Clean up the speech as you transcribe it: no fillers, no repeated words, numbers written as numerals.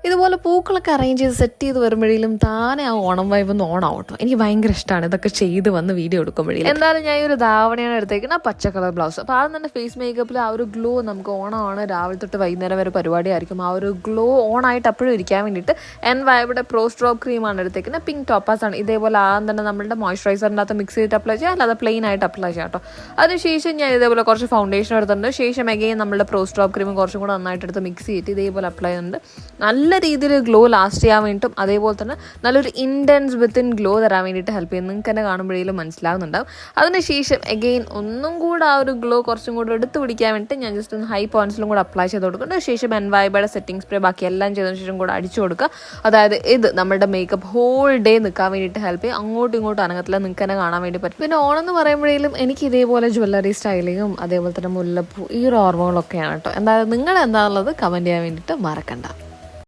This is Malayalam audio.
ഇതുപോലെ പൂക്കളൊക്കെ അറേഞ്ച് ചെയ്ത് സെറ്റ് ചെയ്ത് വരുമ്പോഴേലും താനെ ആ ഓണം വൈബ് ഒന്ന് ഓണാവും കേട്ടോ. എനിക്ക് ഭയങ്കര ഇഷ്ടമാണ് ഇതൊക്കെ ചെയ്ത് വന്ന് വീഡിയോ എടുക്കുമ്പോഴേ. എന്തായാലും ഞാൻ ഈ ഒരു ധാവണയാണ് എടുത്തേക്കുന്നത്, പച്ച കളർ ബ്ലൗസ്. അപ്പോൾ ആദ്യം തന്നെ ഫേസ് മേക്കപ്പിൽ ആ ഒരു ഗ്ലോ, നമുക്ക് ഓണമാണ്, രാവിലെ തൊട്ട് വൈകുന്നേരം വരെ പരിപാടിയായിരിക്കും, ആ ഒരു ഗ്ലോ ഓണായിട്ട് അപ്പോഴും ഇരിക്കാൻ വേണ്ടിയിട്ട് വൈബിയുടെ പ്രോ സ്ട്രോക്ക് ക്രീമാണ് എടുത്തേക്കുന്നത്. പിങ്ക് ടോപ്പാസ് ആണ്. ഇതേപോലെ ആദ്യം തന്നെ നമ്മളുടെ മോയ്സ്ചറൈസറിൻ്റെ അകത്ത് മിക്സ് ചെയ്തിട്ട് അപ്ലൈ ചെയ്യാം, അല്ലാതെ പ്ലെയിൻ ആയിട്ട് അപ്ലൈ ചെയ്യാം കേട്ടോ. അതിനുശേഷം ഞാൻ ഇതേപോലെ കുറച്ച് ഫൗണ്ടേഷൻ എടുത്തിട്ടുണ്ട്. ശേഷം എഗെയിൻ നമ്മളുടെ പ്രോ സ്ട്രോക്ക് ക്രീം കുറച്ചും കൂടെ നന്നായിട്ട് എടുത്ത് മിക്സ് ചെയ്തിട്ട് ഇതേപോലെ അപ്ലൈ ചെയ്യുന്നുണ്ട്. നല്ല രീതിയിൽ ഗ്ലോ ലാസ്റ്റ് ചെയ്യാൻ വേണ്ടിയിട്ടും അതേപോലെ തന്നെ നല്ലൊരു ഇൻറ്റൻസ് വിത്തിൻ ഗ്ലോ തരാൻ വേണ്ടിയിട്ട് ഹെൽപ്പ് ചെയ്യും. നിങ്ങൾക്ക് തന്നെ കാണുമ്പോഴേലും മനസ്സിലാവുന്നുണ്ടാവും. അതിനുശേഷം എഗെയിൻ ഒന്നും കൂടെ ആ ഒരു ഗ്ലോ കുറച്ചും കൂടെ എടുത്ത് പിടിക്കാൻ വേണ്ടിയിട്ട് ഞാൻ ജസ്റ്റ് ഒന്ന് ഹൈ പോയിന്റ്സിലും കൂടെ അപ്ലൈ ചെയ്ത് കൊടുക്കുന്നുണ്ട്. ശേഷം വൈബയുടെ സെറ്റിംഗ് സ്പ്രേ ബാക്കി എല്ലാം ചെയ്തതിനു ശേഷം കൂടെ അടിച്ചു കൊടുക്കുക. അതായത് ഇത് നമ്മുടെ മേക്കപ്പ് ഹോൾ ഡേ നിൽക്കാൻ വേണ്ടിയിട്ട് ഹെൽപ്പ് ചെയ്യും. അങ്ങോട്ടും ഇങ്ങോട്ടും അനങ്ങത്തില്ല, നിങ്ങൾക്ക് തന്നെ കാണാൻ വേണ്ടി പറ്റും. പിന്നെ ഓണം എന്ന് പറയുമ്പോഴേലും എനിക്ക് ഇതേപോലെ ജ്വല്ലറി സ്റ്റൈലിങ്ങും അതേപോലെ തന്നെ മുല്ലപ്പൂ ഈ ഒരു ഓർമ്മകളൊക്കെയാണ് കേട്ടോ. എന്തായാലും നിങ്ങൾ എന്താണുള്ളത് കമൻറ്റ് ചെയ്യാൻ വേണ്ടിയിട്ട് മറക്കണ്ട.